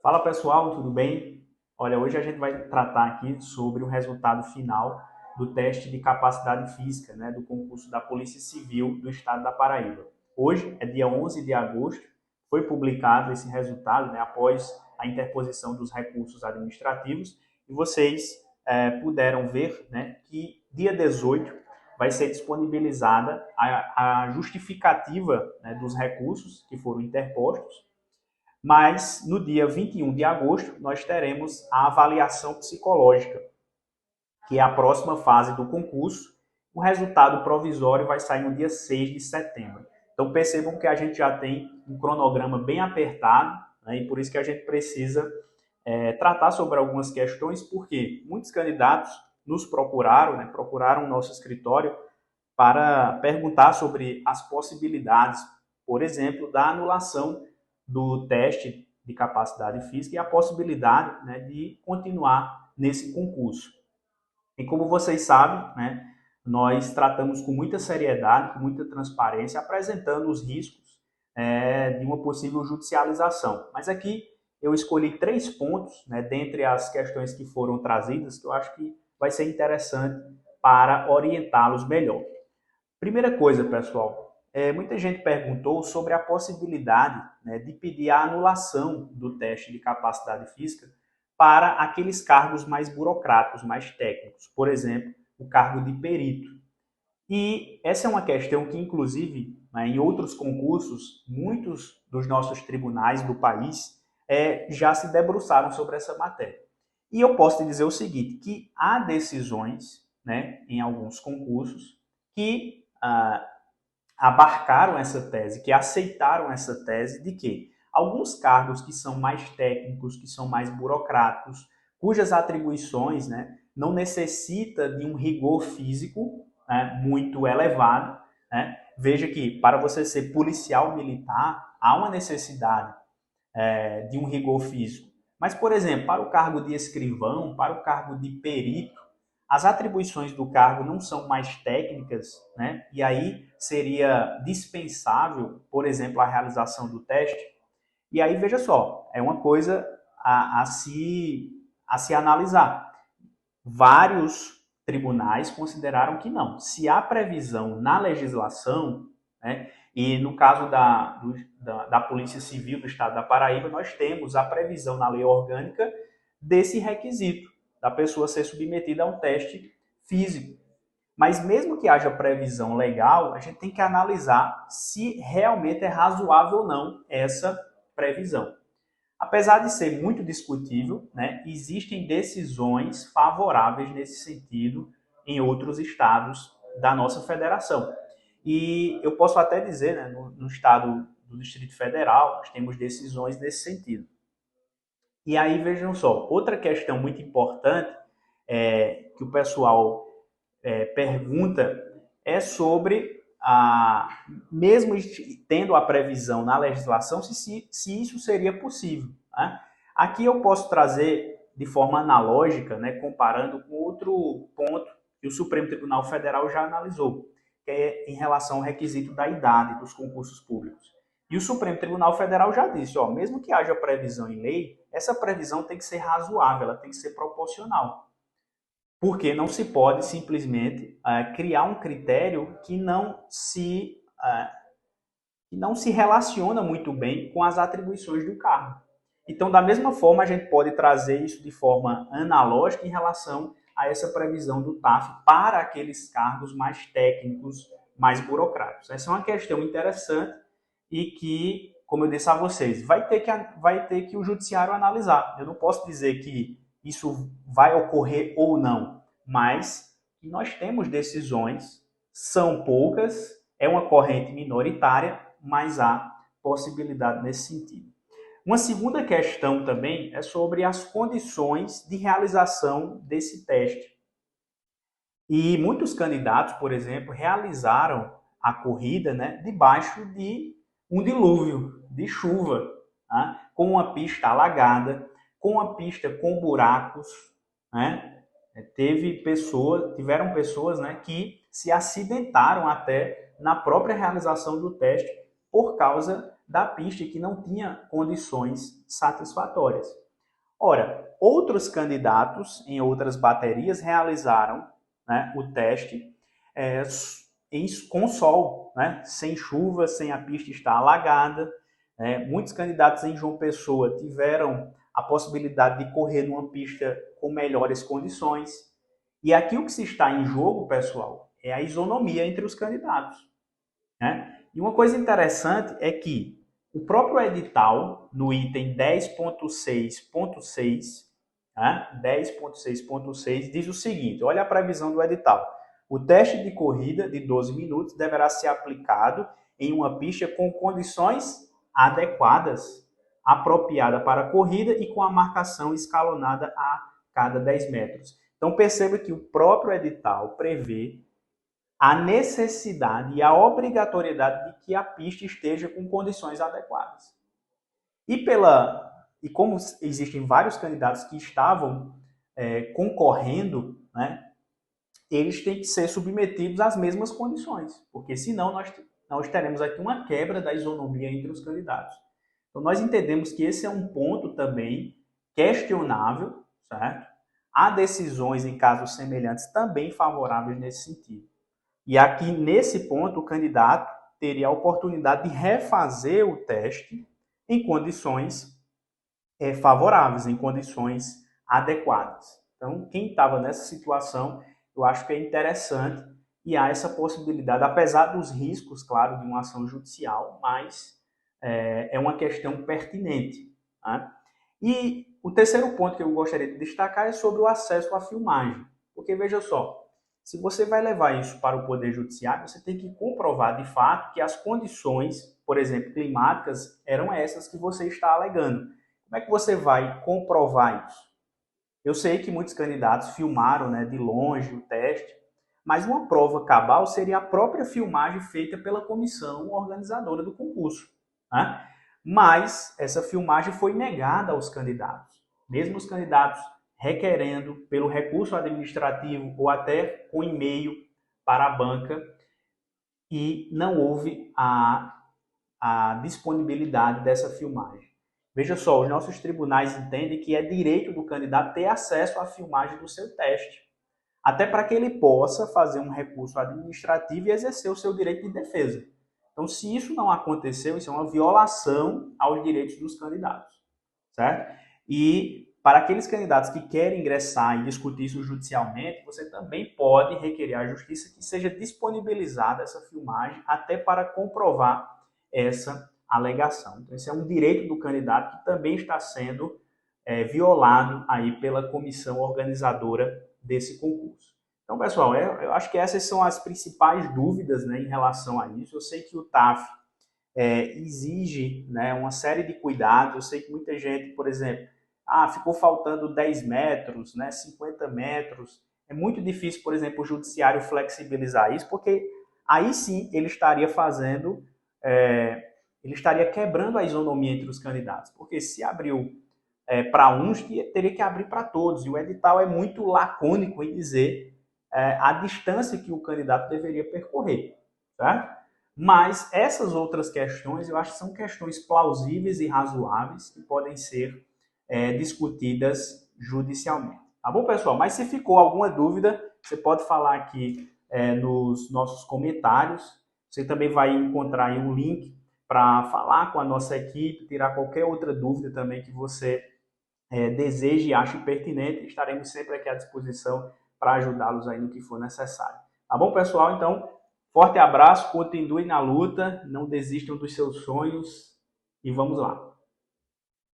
Fala pessoal, tudo bem? Olha, hoje a gente vai tratar aqui sobre o resultado final do teste de capacidade física, né, do concurso da Polícia Civil do Estado da Paraíba. Hoje é dia 11 de agosto, foi publicado esse resultado, né, após a interposição dos recursos administrativos, e vocês puderam ver, né, que dia 18 vai ser disponibilizada a justificativa, né, dos recursos que foram interpostos, mas no dia 21 de agosto nós teremos a avaliação psicológica, que é a próxima fase do concurso. O resultado provisório vai sair no dia 6 de setembro. Então percebam que a gente já tem um cronograma bem apertado, né, e por isso que a gente precisa tratar sobre algumas questões, porque muitos candidatos nos procuraram, né, procuraram o nosso escritório para perguntar sobre as possibilidades, por exemplo, da anulação do teste de capacidade física e a possibilidade, né, de continuar nesse concurso. E como vocês sabem, né, nós tratamos com muita seriedade, com muita transparência, apresentando os riscos de uma possível judicialização. Mas aqui eu escolhi 3 pontos, né, dentre as questões que foram trazidas, que eu acho que vai ser interessante para orientá-los melhor. Primeira coisa, pessoal, muita gente perguntou sobre a possibilidade, né, de pedir a anulação do teste de capacidade física para aqueles cargos mais burocráticos, mais técnicos, por exemplo, o cargo de perito. E essa é uma questão que, inclusive, né, em outros concursos, muitos dos nossos tribunais do país já se debruçaram sobre essa matéria. E eu posso te dizer o seguinte, que há decisões, né, em alguns concursos que abarcaram essa tese, que aceitaram essa tese de que alguns cargos que são mais técnicos, que são mais burocráticos, cujas atribuições, né, não necessita de um rigor físico, né, muito elevado, né? Veja que para você ser policial militar há uma necessidade de um rigor físico. Mas, por exemplo, para o cargo de escrivão, para o cargo de perito, as atribuições do cargo não são mais técnicas, né? E aí seria dispensável, por exemplo, a realização do teste. E aí, veja só, é uma coisa a se analisar. Vários tribunais consideraram que não. Se há previsão na legislação, né, e no caso da Polícia Civil do Estado da Paraíba, nós temos a previsão na lei orgânica desse requisito, da pessoa ser submetida a um teste físico. Mas mesmo que haja previsão legal, a gente tem que analisar se realmente é razoável ou não essa previsão. Apesar de ser muito discutível, né, existem decisões favoráveis nesse sentido em outros estados da nossa federação. E eu posso até dizer, né, no estado do Distrito Federal, nós temos decisões nesse sentido. E aí, vejam só, outra questão muito importante que o pessoal pergunta é sobre, mesmo tendo a previsão na legislação, se isso seria possível. Né? Aqui eu posso trazer de forma analógica, né, comparando com outro ponto que o Supremo Tribunal Federal já analisou, que é em relação ao requisito da idade dos concursos públicos. E o Supremo Tribunal Federal já disse, ó, mesmo que haja previsão em lei, essa previsão tem que ser razoável, ela tem que ser proporcional. Porque não se pode simplesmente criar um critério que não se relaciona muito bem com as atribuições do cargo. Então, da mesma forma, a gente pode trazer isso de forma analógica em relação a essa previsão do TAF para aqueles cargos mais técnicos, mais burocráticos. Essa é uma questão interessante e que, como eu disse a vocês, vai ter que o judiciário analisar. Eu não posso dizer que isso vai ocorrer ou não, mas nós temos decisões, são poucas, é uma corrente minoritária, mas há possibilidade nesse sentido. Uma segunda questão também é sobre as condições de realização desse teste. E muitos candidatos, por exemplo, realizaram a corrida, né, debaixo de um dilúvio de chuva, né, com uma pista alagada, com uma pista com buracos, né? Tiveram pessoas, né, que se acidentaram até na própria realização do teste por causa da pista e que não tinha condições satisfatórias. Ora, outros candidatos em outras baterias realizaram, né, o teste com sol, né, sem chuva, sem a pista estar alagada. Muitos candidatos em João Pessoa tiveram a possibilidade de correr numa pista com melhores condições. E aqui o que se está em jogo, pessoal, é a isonomia entre os candidatos, né? E uma coisa interessante é que o próprio edital, no item 10.6.6, né, 10.6.6, diz o seguinte, olha a previsão do edital. O teste de corrida de 12 minutos deverá ser aplicado em uma pista com condições adequadas, apropriada para a corrida e com a marcação escalonada a cada 10 metros. Então, perceba que o próprio edital prevê a necessidade e a obrigatoriedade de que a pista esteja com condições adequadas. E como existem vários candidatos que estavam concorrendo, né, eles têm que ser submetidos às mesmas condições, porque senão nós teremos aqui uma quebra da isonomia entre os candidatos. Então, nós entendemos que esse é um ponto também questionável, certo? Há decisões em casos semelhantes também favoráveis nesse sentido. E aqui, nesse ponto, o candidato teria a oportunidade de refazer o teste em condições favoráveis, em condições adequadas. Então, quem estava nessa situação, eu acho que é interessante e há essa possibilidade, apesar dos riscos, claro, de uma ação judicial, mas é uma questão pertinente, né? E o terceiro ponto que eu gostaria de destacar é sobre o acesso à filmagem. Porque, veja só, se você vai levar isso para o Poder Judiciário, você tem que comprovar de fato que as condições, por exemplo, climáticas, eram essas que você está alegando. Como é que você vai comprovar isso? Eu sei que muitos candidatos filmaram, né, de longe o teste, mas uma prova cabal seria a própria filmagem feita pela comissão organizadora do concurso, né? Mas essa filmagem foi negada aos candidatos. Mesmo os candidatos requerendo pelo recurso administrativo ou até com e-mail para a banca, e não houve a disponibilidade dessa filmagem. Veja só, os nossos tribunais entendem que é direito do candidato ter acesso à filmagem do seu teste, até para que ele possa fazer um recurso administrativo e exercer o seu direito de defesa. Então, se isso não aconteceu, isso é uma violação aos direitos dos candidatos, certo? E para aqueles candidatos que querem ingressar e discutir isso judicialmente, você também pode requerer à Justiça que seja disponibilizada essa filmagem até para comprovar essa alegação. Então, esse é um direito do candidato que também está sendo violado aí pela comissão organizadora desse concurso. Então, pessoal, eu acho que essas são as principais dúvidas, né, em relação a isso. Eu sei que o TAF exige, né, uma série de cuidados. Eu sei que muita gente, por exemplo, ficou faltando 10 metros, né, 50 metros. É muito difícil, por exemplo, o judiciário flexibilizar isso, porque aí sim ele estaria fazendo, ele estaria quebrando a isonomia entre os candidatos. Porque se abriu para uns, teria que abrir para todos. E o edital é muito lacônico em dizer a distância que o candidato deveria percorrer, certo? Mas essas outras questões, eu acho que são questões plausíveis e razoáveis que podem ser discutidas judicialmente. Tá bom, pessoal? Mas se ficou alguma dúvida, você pode falar aqui nos nossos comentários. Você também vai encontrar aí um link para falar com a nossa equipe, tirar qualquer outra dúvida também que você deseje e ache pertinente. Estaremos sempre aqui à disposição para ajudá-los aí no que for necessário. Tá bom, pessoal? Então, forte abraço, continuem na luta, não desistam dos seus sonhos e vamos lá.